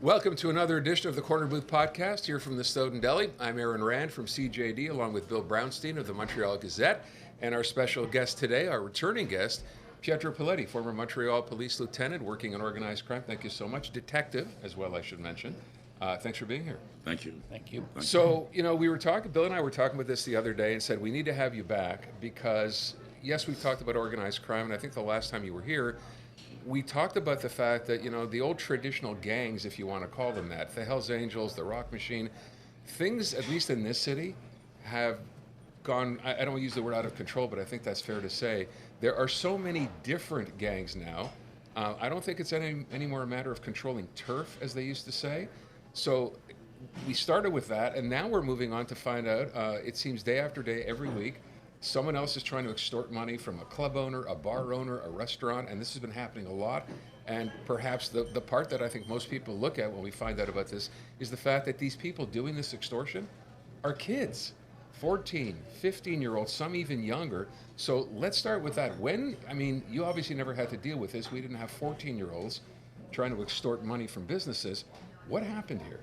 Welcome to another edition of the Corner Booth Podcast here from the Snowdon Deli. I'm Aaron Rand from CJD along with Bill Brownstein of the Montreal Gazette and our special guest today, our returning guest, Pietro Poletti, former Montreal police lieutenant working in organized crime. Thank you so much. Detective as well, I should mention. Thanks for being here. Thank you. Thank you. So, we were talking, Bill and I were talking about this the other day and said we need to have you back because, yes, we've talked about organized crime, and I think the last time you were here, we talked about the fact that, the old traditional gangs, if you want to call them that, the Hells Angels, the Rock Machine, things, at least in this city, have gone, I don't use the word out of control, but I think that's fair to say. There are so many different gangs now. I don't think it's any more a matter of controlling turf, as they used to say. So we started with that, and now we're moving on to find out, it seems day after day, every week, someone else is trying to extort money from a club owner, a bar owner, a restaurant, and this has been happening a lot. And perhaps the part that I think most people look at when we find out about this is the fact that these people doing this extortion are kids, 14, 15-year-olds, some even younger. So let's start with that. You obviously never had to deal with this. We didn't have 14-year-olds trying to extort money from businesses. What happened here?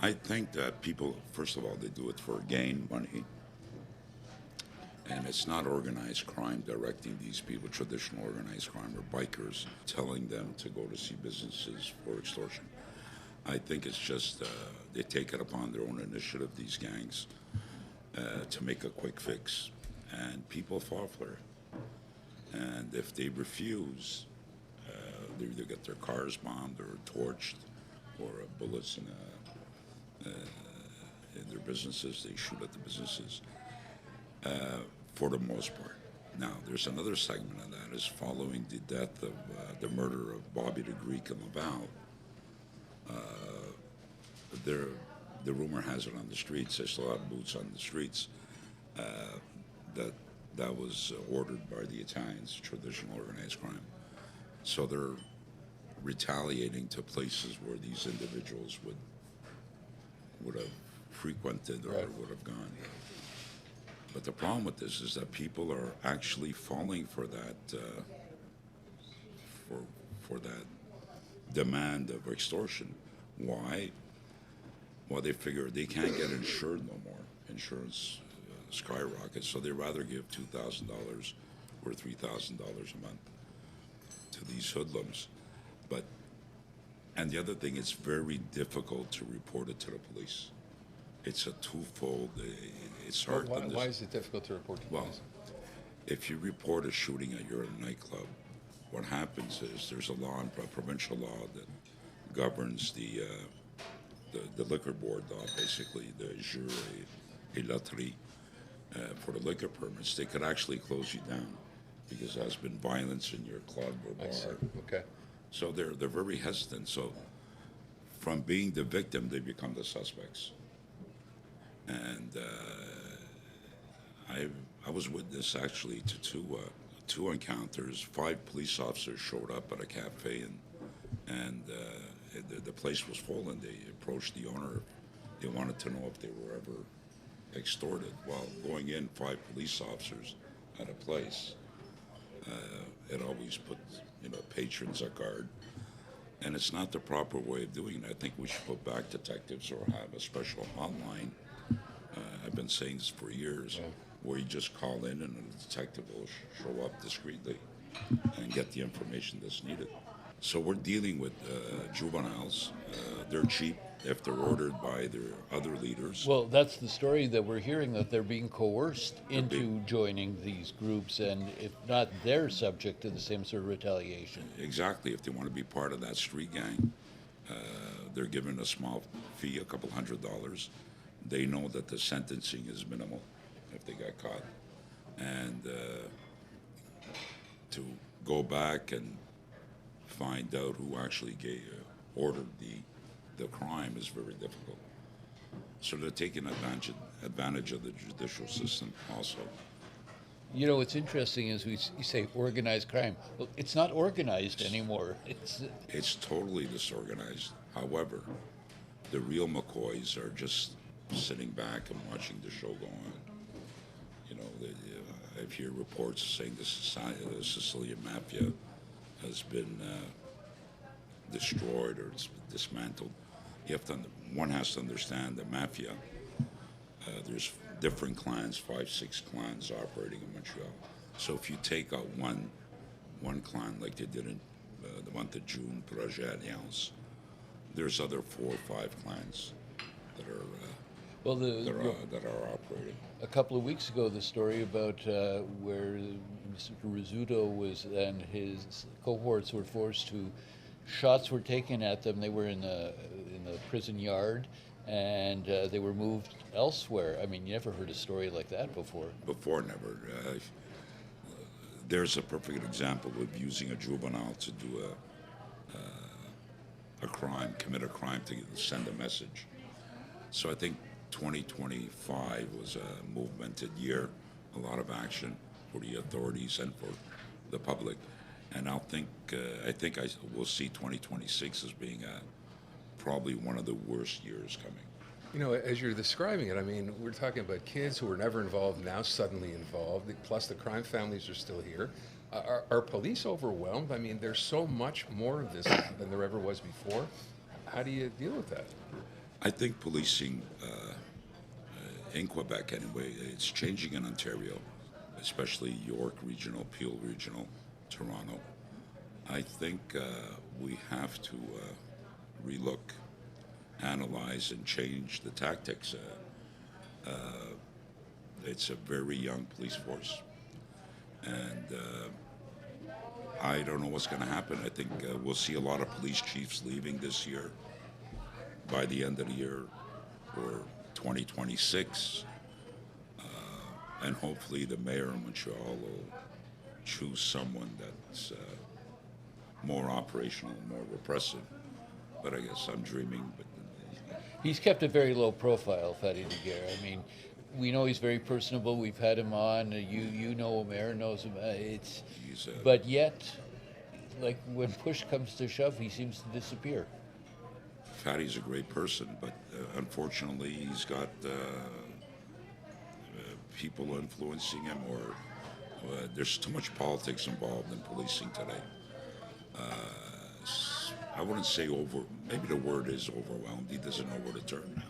I think that people, first of all, they do it for gain money. And it's not organized crime directing these people, traditional organized crime, or bikers, telling them to go to see businesses for extortion. I think it's just they take it upon their own initiative, these gangs, to make a quick fix. And people fall for it. And if they refuse, they either get their cars bombed or torched or bullets in their businesses. They shoot at the businesses. For the most part. Now, there's another segment of that is following the death of the murder of Bobby the Greek in Laval. The rumor has it on the streets, they still have boots on the streets, that was ordered by the Italians, traditional organized crime. So they're retaliating to places where these individuals would have frequented or would have gone. But the problem with this is that people are actually falling for that for that demand of extortion. Why? Well, they figure they can't get insured no more. Insurance skyrockets, so they rather give $2,000 or $3,000 a month to these hoodlums. And the other thing, it's very difficult to report it to the police. It's a twofold. It's hard. Why is it difficult to report to police? Well, if you report a shooting at your nightclub, what happens is there's a law, a provincial law, that governs the liquor board law, basically the jure et loterie for the liquor permits. They could actually close you down because there's been violence in your club or bar. I see. Okay. So they're very hesitant. So from being the victim, they become the suspects. And I was witness actually to two encounters. 5 police officers showed up at a cafe, and the place was full. And they approached the owner. They wanted to know if they were ever extorted. While going in, 5 police officers at a place, it always puts patrons at guard. And it's not the proper way of doing it. I think we should put back detectives or have a special hotline. I've been saying this for years, where you just call in and a detective will show up discreetly and get the information that's needed. So we're dealing with juveniles. They're cheap if they're ordered by their other leaders. Well, that's the story that we're hearing, that they're being coerced into joining these groups, and if not, they're subject to the same sort of retaliation. Exactly. If they want to be part of that street gang, they're given a small fee, a couple $100. They know that the sentencing is minimal if they got caught. And to go back and find out who actually ordered the crime is very difficult. So they're taking advantage of the judicial system also. What's interesting is you say organized crime. Well, it's not organized anymore. It's totally disorganized. However, the real McCoys are just sitting back and watching the show go on. I've heard reports saying the Sicilian mafia has been destroyed or it's dismantled. One has to understand the mafia. There's different clans, 5, 6 clans operating in Montreal. So if you take out one clan like they did in the month of June, Projet Alliance, there's other 4 or 5 clans that are that are operating. A couple of weeks ago, the story about where Mr. Rizzuto was and his cohorts were forced to, shots were taken at them. They were in the prison yard, and they were moved elsewhere. I mean, you never heard a story like that before. Before, never. There's a perfect example of using a juvenile to do a crime, commit a crime to send a message. So I think 2025 was a movemented year, a lot of action for the authorities and for the public. And I think we'll see 2026 as being probably one of the worst years coming. You know, as you're describing it, I mean, we're talking about kids who were never involved, now suddenly involved, plus the crime families are still here. Are police overwhelmed? I mean, there's so much more of this than there ever was before. How do you deal with that? I think policing in Quebec, anyway, it's changing in Ontario, especially York Regional, Peel Regional, Toronto. I think we have to relook, analyze, and change the tactics. It's a very young police force, and I don't know what's going to happen. I think we'll see a lot of police chiefs leaving this year, by the end of the year, or 2026, and hopefully the mayor of Montreal will choose someone that's more operational, more repressive. But I guess I'm dreaming. But He's kept a very low profile, Fatty Daguerre. I mean, we know he's very personable. We've had him on. You know him. Aaron knows him. But yet, like when push comes to shove, he seems to disappear. Fatty's a great person, but unfortunately, he's got people influencing him, or there's too much politics involved in policing today. I wouldn't say maybe the word is overwhelmed. He doesn't know where to turn now.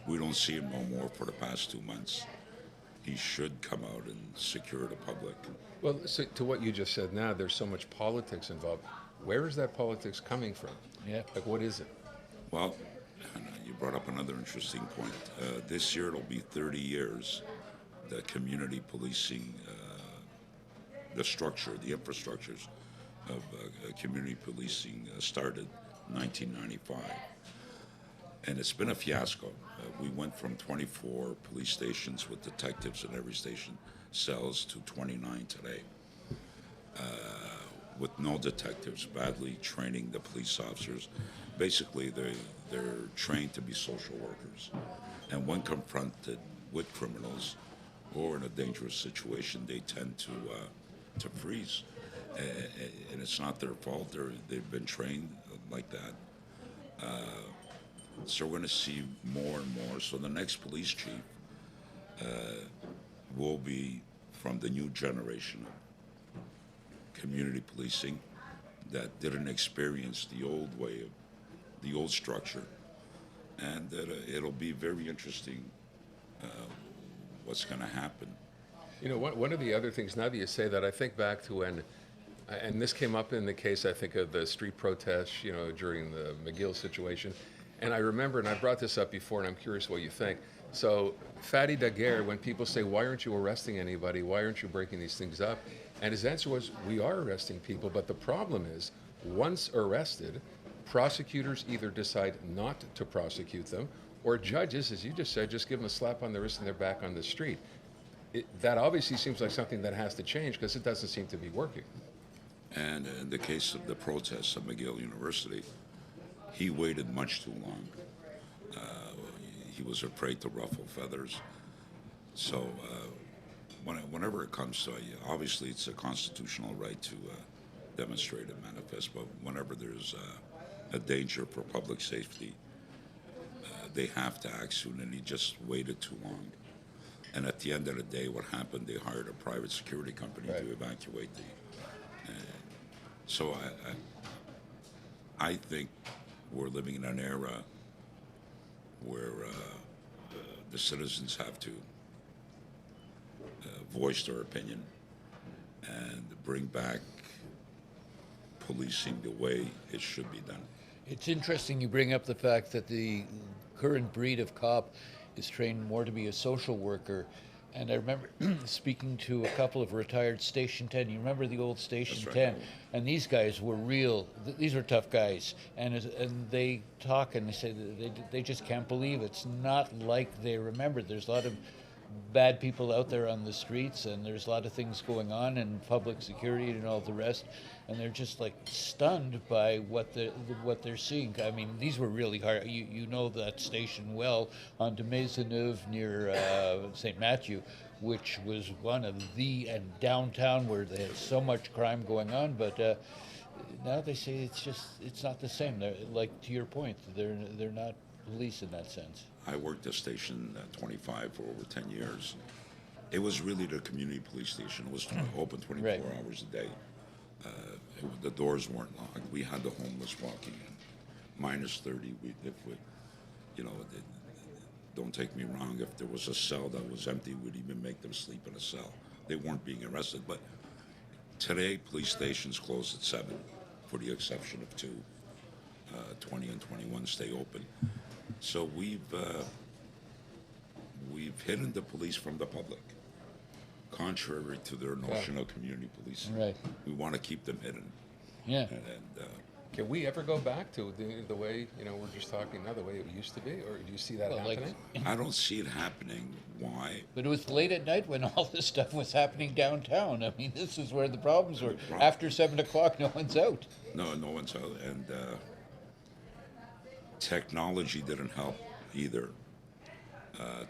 We don't see him no more for the past 2 months. He should come out and secure the public. Well, so to what you just said now, there's so much politics involved. Where is that politics coming from? Yeah. Like, what is it? Well, you brought up another interesting point. This year it'll be 30 years that community policing, the structure, the infrastructures of community policing started in 1995. And it's been a fiasco. We went from 24 police stations with detectives in every station, cells, to 29 today. With no detectives, badly training the police officers. Basically, they're trained to be social workers. And when confronted with criminals or in a dangerous situation, they tend to freeze. And it's not their fault. They've been trained like that. So we're going to see more and more. So the next police chief will be from the new generation of community policing that didn't experience the old way of the old structure. And it'll be very interesting what's going to happen. You know, one of the other things, now that you say that, I think back to when, and this came up in the case, I think, of the street protests, you know, during the McGill situation. And I remember, and I brought this up before, and I'm curious what you think. So, Fatty Daguerre, when people say, why aren't you arresting anybody? Why aren't you breaking these things up? And his answer was, we are arresting people, but the problem is, once arrested, prosecutors either decide not to prosecute them, or judges, as you just said, just give them a slap on the wrist and they're back on the street. That obviously seems like something that has to change because it doesn't seem to be working. And in the case of the protests at McGill University, he waited much too long. He was afraid to ruffle feathers. So whenever it comes to, obviously it's a constitutional right to demonstrate and manifest, but whenever there's a danger for public safety, they have to act soon, and he just waited too long. And at the end of the day, what happened, they hired a private security company to evacuate the... So I think we're living in an era where the citizens have to voice their opinion and bring back policing the way it should be done. It's interesting you bring up the fact that the current breed of cop is trained more to be a social worker. And I remember speaking to a couple of retired Station 10. You remember the old Station That's 10? right. And these guys were real. These were tough guys. And they talk and they say that they just can't believe it's not like they remember. There's a lot of bad people out there on the streets, and there's a lot of things going on in public security and all the rest. And they're just like stunned by what they're seeing. I mean, these were really hard. You know that station well on de Maisonneuve near St. Matthew, which was one of the, and downtown where they had so much crime going on. But now they say it's not the same. They're, like to your point, they're not police in that sense. I worked at Station 25 for over 10 years. It was really the community police station. It was open 24 Right. hours a day. The doors weren't locked. We had the homeless walking in. Minus 30, don't take me wrong, if there was a cell that was empty, we'd even make them sleep in a cell. They weren't being arrested. But today, police stations close at 7, for the exception of 2. 20 and 21 stay open. So we've hidden the police from the public, contrary to their notion of community policing. Right. We want to keep them hidden. Yeah. And Can we ever go back to the way, we're just talking now, the way it used to be? Or do you see that Well, like- happening? I don't see it happening. Why? But it was late at night when all this stuff was happening downtown. I mean, this is where the problems were. problem- After 7 o'clock, no one's out. No one's out. And technology didn't help either.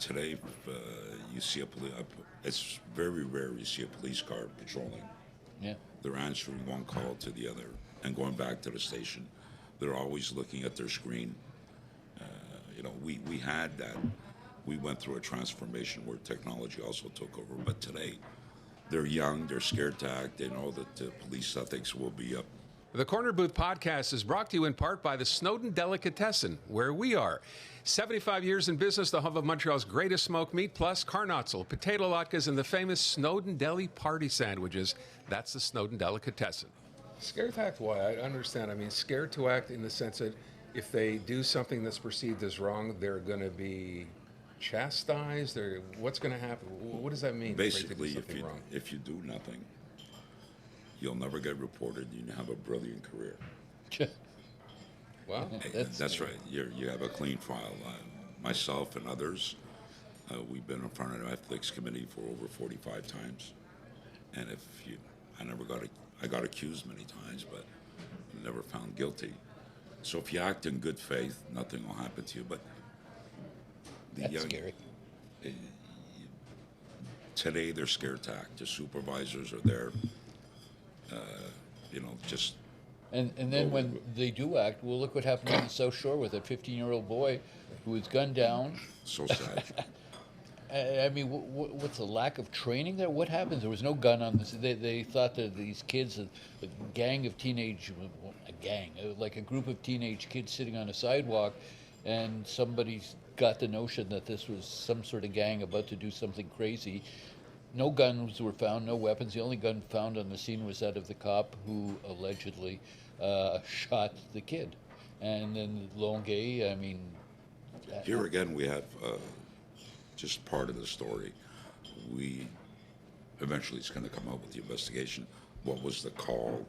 Today, you see it's very rare you see a police car patrolling. Yeah. They're answering one call to the other and going back to the station. They're always looking at their screen. We had that. We went through a transformation where technology also took over. But today, they're young, they're scared to act. They know that police ethics will be up. The Corner Booth podcast is brought to you in part by the Snowdon Delicatessen, where we are. 75 years in business, the home of Montreal's greatest smoked meat, plus carnotzel, potato latkes, and the famous Snowdon Deli party sandwiches. That's the Snowdon Delicatessen. Scared to act, why? I understand. I mean, scared to act in the sense that if they do something that's perceived as wrong, they're going to be chastised? Or what's going to happen? What does that mean? Basically, wrong? if you do nothing, you'll never get reported. You have a brilliant career. Wow. That's right. You have a clean file. Myself and others, we've been in front of the ethics committee for over 45 times, and I got accused many times, but never found guilty. So if you act in good faith, nothing will happen to you. But That's scary. Today they're scared to act. The supervisors are there. Just. And then when they do act, well, look what happened on the South Shore with a 15-year-old boy who was gunned down. So sad. I mean, what's the lack of training there? What happens? There was no gun on this. They thought that these kids, a gang of teenage, like a group of teenage kids sitting on a sidewalk, and somebody got the notion that this was some sort of gang about to do something crazy. No guns were found, no weapons. The only gun found on the scene was that of the cop who allegedly shot the kid. And then Longue, I mean... Here again, we have just part of the story. Eventually it's going to come out with the investigation. What was the call?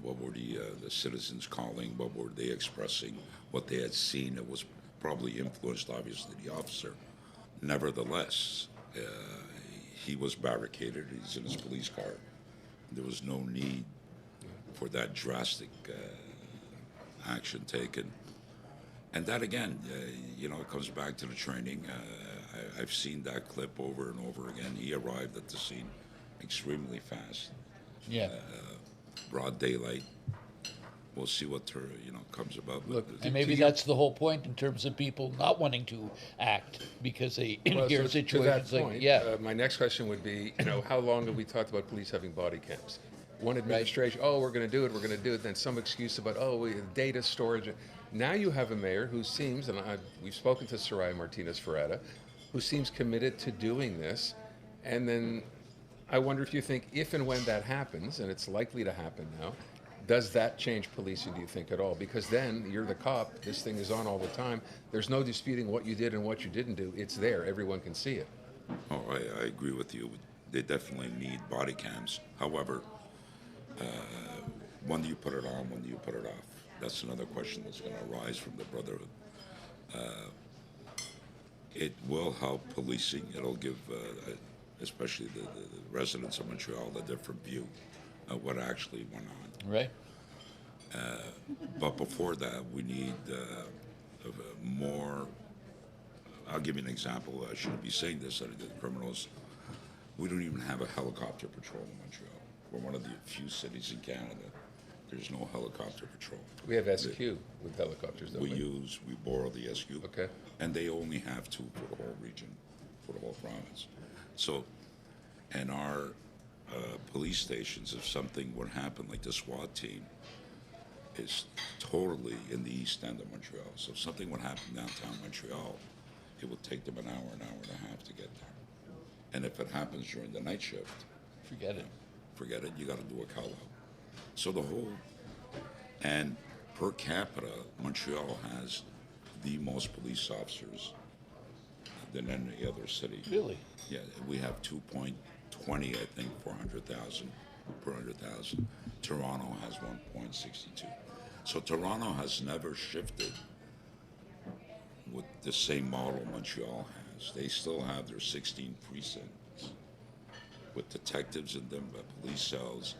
What were the citizens calling? What were they expressing? What they had seen? It was probably influenced, obviously, the officer. Nevertheless, he was barricaded. He's in his police car. There was no need for that drastic action taken. And that, again, it comes back to the training. I've seen that clip over and over again. He arrived at the scene extremely fast. Yeah. Broad daylight. We'll see what comes about. Look, and maybe that's the whole point in terms of people not wanting to act because they hear situations to that like, point, yeah. my next question would be, how long have we talked about police having body cams? one administration, oh, we're going to do it, then some excuse about, data storage. Now you have a mayor who seems, and we've spoken to Soraya Martinez-Ferretta, who seems committed to doing this, and then I wonder if you think if and when that happens, and it's likely to happen now, does that change policing, do you think, at all? Because then you're the cop, this thing is on all the time, there's no disputing what you did and what you didn't do, it's there, everyone can see it. Oh, I agree with you. They definitely need body cams. However, when do you put it on, when do you put it off? That's another question that's going to arise from the Brotherhood. It will help policing. It'll give, especially the residents of Montreal, a different view of what actually went on. Right. But before that, we need more. I'll give you an example. I shouldn't be saying this. The criminals, we don't even have a helicopter patrol in Montreal. We're one of the few cities in Canada. There's no helicopter patrol. We have SQ with helicopters, don't we? We borrow the SQ. Okay. And they only have 2 for the whole region, for the whole province. So, and our police stations, if something would happen, like the SWAT team, is totally in the east end of Montreal. So if something would happen downtown Montreal, it would take them an hour and a half to get there. And if it happens during the night shift, Forget it. forget it, you got to do a call out. So the whole, and per capita, Montreal has the most police officers than any other city. Really? Yeah, we have 2.20, I think, 400,000 per 100,000. Toronto has 1.62. So Toronto has never shifted with the same model Montreal has. They still have their 16 precincts with detectives in them, police cells,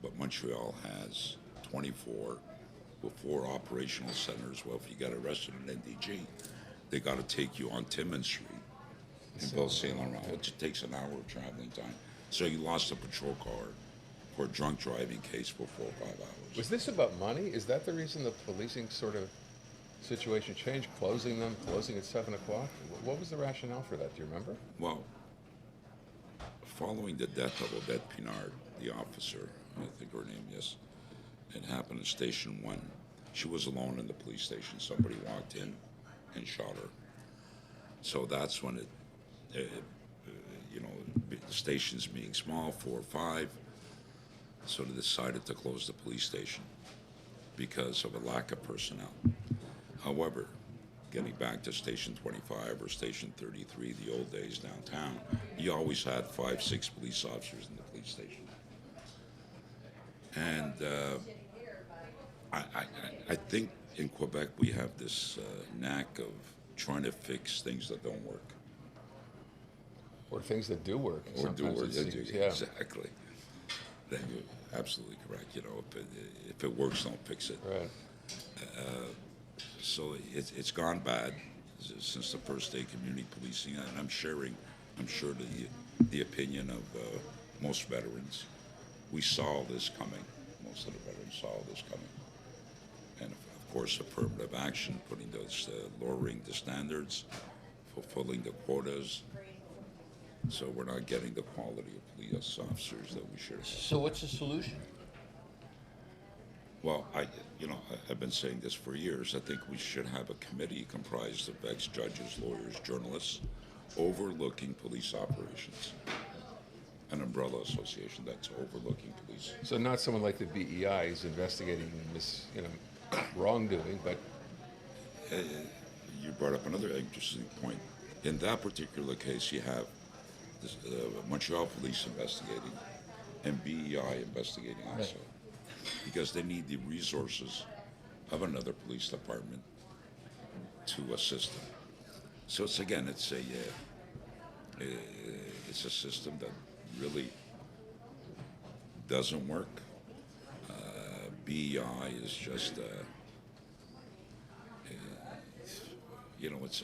but Montreal has 24 with 4 operational centers. Well, if you got arrested in NDG, they got to take you on Timmins Street in Belle Saint Laurent, which takes an hour of traveling time. So you lost a patrol car for a drunk driving case for 4 or 5 hours. Was this about money? Is that the reason the policing sort of situation changed? Closing at 7 o'clock? What was the rationale for that? Do you remember? Well, following the death of Odette Pinard, the officer, I think her name, yes, it happened in Station 1. She was alone in the police station. Somebody walked in and shot her. So that's when the stations being small, 4 or 5, so they decided to close the police station because of a lack of personnel. However, getting back to Station 25 or Station 33, the old days downtown, you always had 5, 6 police officers in the police station. And I think in Quebec we have this knack of trying to fix things that don't work. Or things that do work. Or do Sometimes work. it seems, yeah. Exactly. Then you're absolutely correct. You know, if it works, don't fix it. Right. So it's gone bad since the first day community policing, and I'm sure the opinion of most veterans. We saw this coming. Most of the veterans saw this coming. And of course, affirmative action, putting those, lowering the standards, fulfilling the quotas. So we're not getting the quality of police officers that we should have. So what's the solution? Well, I've been saying this for years. I think we should have a committee comprised of ex-judges, lawyers, journalists, overlooking police operations. An umbrella association that's overlooking police. So not someone like the BEI is investigating wrongdoing, but You brought up another interesting point. In that particular case, you have this, Montreal Police investigating and BEI investigating also. Because they need the resources of another police department to assist them. So it's a system that really doesn't work. BEI is just it's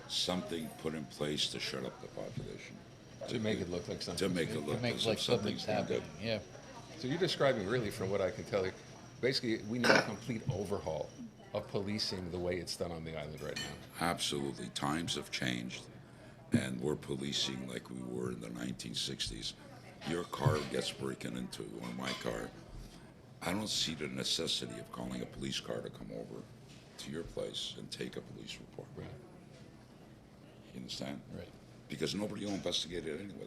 something put in place to shut up the population. to make it look like something. To make it look To make as like if something's been happening. good. Yeah. So you're describing, really, from what I can tell you, basically we need a complete overhaul of policing the way it's done on the island right now. Absolutely. Times have changed, and we're policing like we were in the 1960s. your car gets broken into, or my car, I don't see the necessity of calling a police car to come over to your place and take a police report. Right. You understand? Right. Because nobody will investigate it anyway.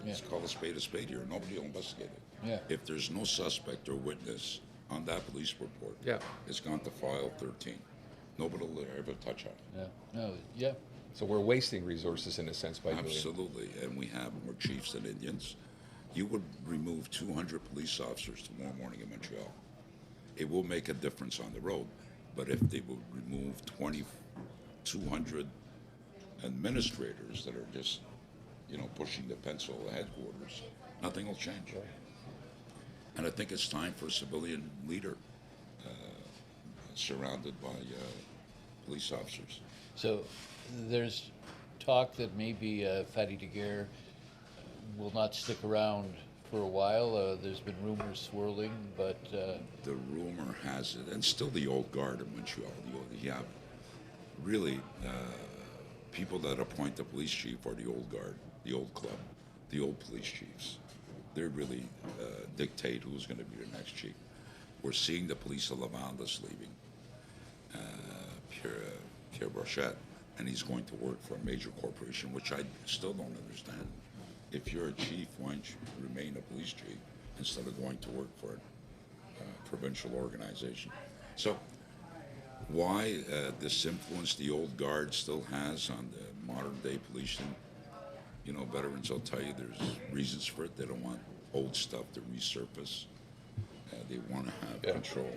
Let's call a spade here. Nobody will investigate it. Yeah. If there's no suspect or witness on that police report, Yeah. it's gone to file 13. Nobody will ever touch it. Yeah. No. Yeah. So we're wasting resources in a sense by doing it. Absolutely. And we have more chiefs than Indians. You would remove 200 police officers tomorrow morning in Montreal. It will make a difference on the road. But if they would remove 200 administrators that are just, pushing the pencil at headquarters, nothing will change. Right. And I think it's time for a civilian leader surrounded by police officers. So there's talk that maybe Fatty Daguerre will not stick around for a while. There's been rumors swirling, but... The rumor has it, and still the old guard in Montreal. You have really people that appoint the police chief are the old guard, the old club, the old police chiefs. They really dictate who's going to be the next chief. We're seeing the police of Laval that's leaving, Pierre Brochette, and he's going to work for a major corporation, which I still don't understand. If you're a chief, why don't you remain a police chief instead of going to work for a provincial organization? So why this influence the old guard still has on the modern day policing, veterans will tell you there's reasons for it. They don't want old stuff to resurface. They want to have control.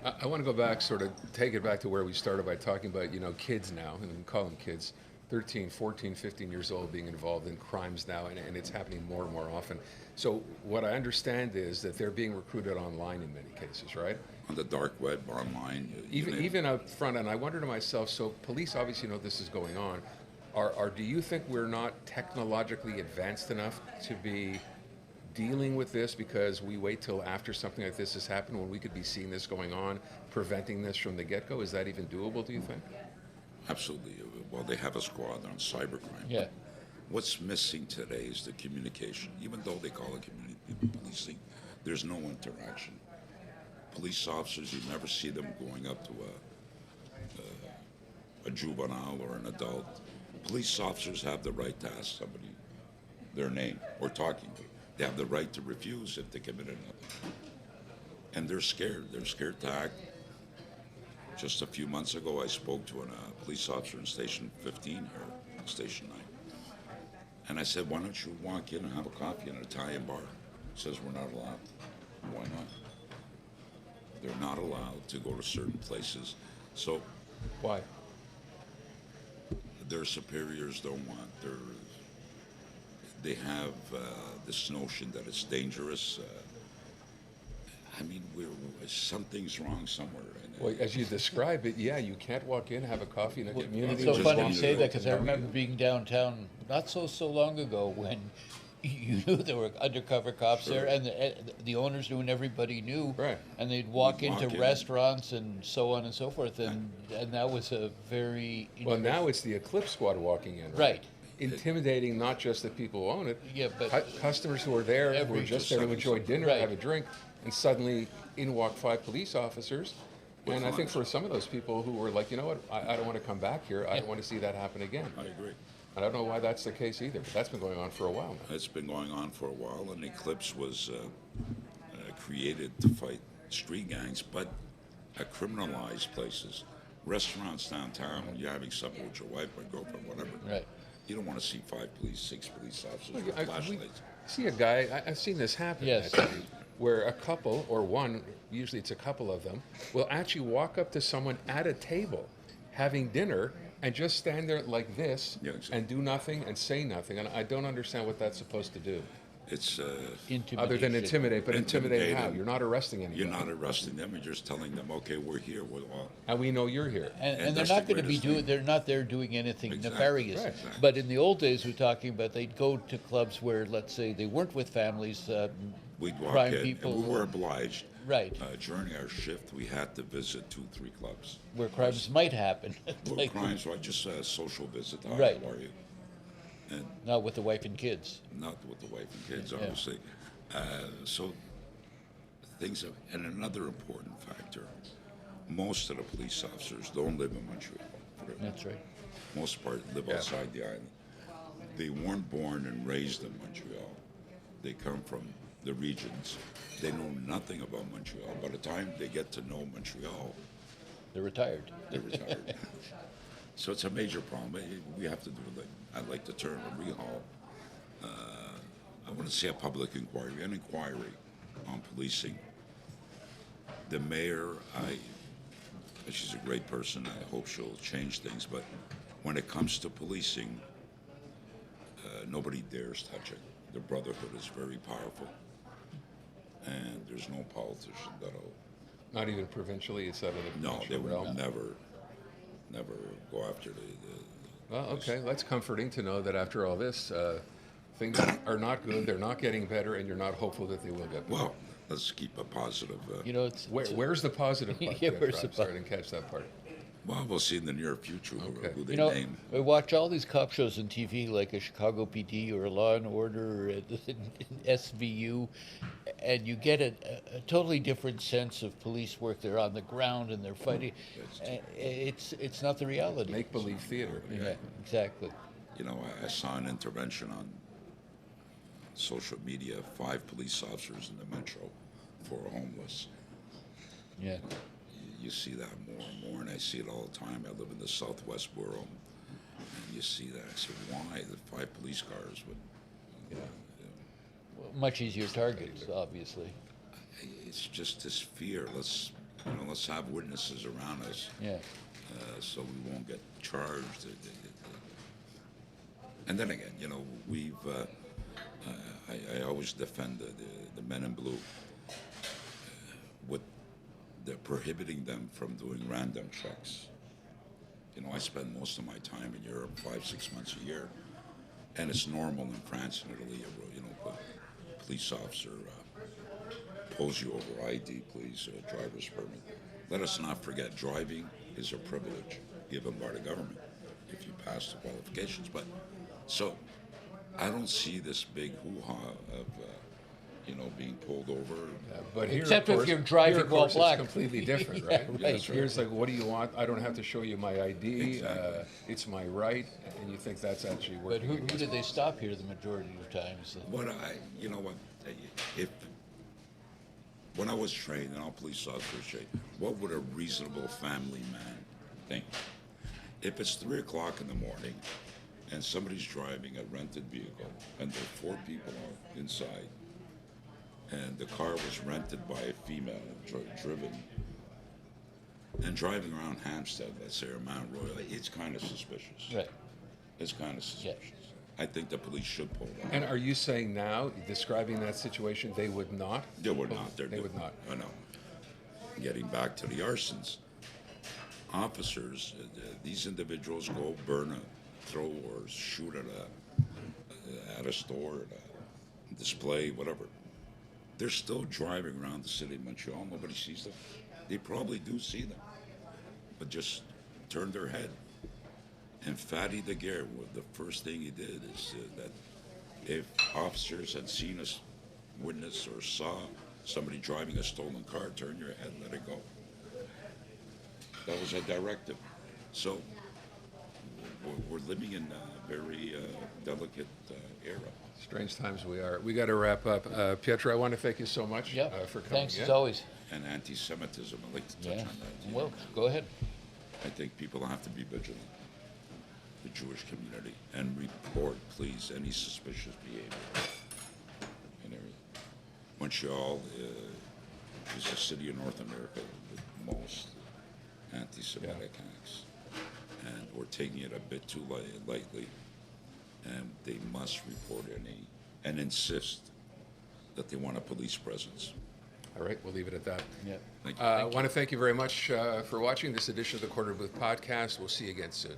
I want to go back, sort of take it back to where we started by talking about, kids now, and we call them kids, 13, 14, 15 years old being involved in crimes now, and it's happening more and more often. So what I understand is that they're being recruited online in many cases, right? On the dark web, online. Even up front, and I wonder to myself, so police obviously know this is going on. Do you think we're not technologically advanced enough to be dealing with this because we wait till after something like this has happened when we could be seeing this going on, preventing this from the get-go? Is that even doable, do you think? Absolutely. Well, they have a squad on cybercrime. Yeah. What's missing today is the communication. Even though they call it community policing, there's no interaction. Police officers, you never see them going up to a juvenile or an adult. Police officers have the right to ask somebody their name or talking to them. They have the right to refuse if they commit another. And they're scared. They're scared to act. Just a few months ago, I spoke to a police officer in Station 15 here, Station 9. And I said, why don't you walk in and have a coffee in an Italian bar? He says, we're not allowed. Why not? They're not allowed to go to certain places. So Why? their superiors don't want. They have this notion that it's dangerous. Something's wrong somewhere. Well, as you describe it, yeah, you can't walk in, have a coffee in a community. It's so just funny you wanted say to that because I know remember you. being downtown not so long ago when you knew there were undercover cops Sure. there, and the owners knew, and everybody knew, Right. and they'd walk We'd walk into in. restaurants and so on and so forth, and that was a very Well, now it's the Eclipse Squad walking in. right. Intimidating not just the people who own it, Yeah, but customers who are there, who are every- just there to enjoy dinner, Right. have a drink, and suddenly in walk 5 police officers. With And I think lunch. for some of those people who were like, you know what, I don't want to come back here. I don't want to see that happen again. I agree. I don't know why that's the case either, but that's been going on for a while now. It's been going on for a while, and Eclipse was created to fight street gangs, but at criminalized places. Restaurants downtown, when you're having supper with your wife or girlfriend, whatever. Right. You don't want to see 5 police, 6 police officers Look, with we flashlights. see a guy, I've seen this happen, Yes. actually, where a couple, or one, usually it's a couple of them, will actually walk up to someone at a table having dinner and just stand there like this Yeah, exactly. and do nothing and say nothing. And I don't understand what that's supposed to do. It's Other than intimidate, but intimidate how? Intimidating. You're not arresting anybody. you're not arresting them. You're just telling them, okay, we're here. We're all. And we know you're here. And they're that's not the going to be greatest thing. doing. They're not there doing anything Exactly. nefarious. Right. Exactly. But in the old days, we're talking about they'd go to clubs where, let's say, they weren't with families. We'd walk crime in, people and we were obliged. Right. During our shift, we had to visit 2-3 clubs. where crimes might happen. Well, Like- crimes, right? Just a social visit. Hi, Right. How are you? and Not with the wife and kids. not with the wife and kids, Yeah. obviously. So things have, and another important factor, most of the police officers don't live in Montreal. That's right. Most part live outside the island. They weren't born and raised in Montreal. They come from the regions. They know nothing about Montreal. By the time they get to know Montreal, They're retired. they're retired. So it's a major problem. We have to do it. I'd like to turn a rehaul. I want to say a public inquiry, an inquiry on policing. The mayor, she's a great person. I hope she'll change things. But when it comes to policing, nobody dares touch it. The brotherhood is very powerful, and there's no politician that'll. Not even provincially, it's out of the No, they provincial will realm. never go after the. Well, okay, that's comforting to know that after all this, things are not good, they're not getting better, and you're not hopeful that they will get better. Well, let's keep a positive. You know, it's Where's the positive part? Yeah, Pietro? where's the I'm sorry, I didn't catch that part. Well, we'll see in the near future Okay. who they you know, name. I watch all these cop shows on TV, like a Chicago PD or a Law and Order or SVU, and you get a totally different sense of police work. They're on the ground and they're fighting. It's not the reality. Make believe theater. Yeah, exactly. You know, I saw an intervention on social media, 5 police officers in the metro for homeless. Yeah. You see that more and more, and I see it all the time. I live in the southwest borough, and you see that. I said, why? The 5 police cars would. Well, much easier targets, obviously. It's just this fear. Let's have witnesses around us, Yeah. so we won't get charged. And then again, we've. I always defend the men in blue. With they're prohibiting them from doing random checks. I spend most of my time in Europe, 5-6 months a year, and it's normal in France and Italy. A police officer pulls you over, ID, please, driver's permit. Let us not forget, driving is a privilege given by the government if you pass the qualifications. But so I don't see this big hoo-ha of being pulled over. But here, Except of if course, you're driving here, of while course, black. it's completely different, Yeah, right? right. That's right. Here it's like, what do you want? I don't have to show you my ID. Exactly. It's my right, and you think that's actually But working. who against did they stop here the majority of times? You know what? When I was trained, and all police officers trained, what would a reasonable family man think? If it's 3 o'clock in the morning, and somebody's driving a rented vehicle, and there are 4 people inside, and the car was rented by a female, driven, and driving around Hampstead, let's say, or Mount Royal, it's kind of suspicious. Right. It's kind of suspicious. I think the police should pull that. And are you saying now, describing that situation, they would not? They would not. They would not. I know. Getting back to the arsons, officers, these individuals go burn throw or shoot at a store, at a display, whatever. They're still driving around the city of Montreal. Nobody sees them. They probably do see them, but just turn their head. And Fatty Daguerre, the first thing he did is that if officers had seen a witness or saw somebody driving a stolen car, turn your head, let it go. That was a directive. So we're living in a very delicate era. Strange times we are. We got to wrap up. Pietro, I want to thank you so much for coming. Thanks, as always. And anti-Semitism, I'd like to touch Yeah. on that. Well, go ahead. I think people have to be vigilant, the Jewish community, and report, please, any suspicious behavior. And Montreal is a city in North America with most anti-Semitic acts, and we're taking it a bit too lightly, and they must report any and insist that they want a police presence. All right, we'll leave it at that. Yeah. Thank you. I want to thank you very much for watching this edition of the Quarter Booth Podcast. We'll see you again soon.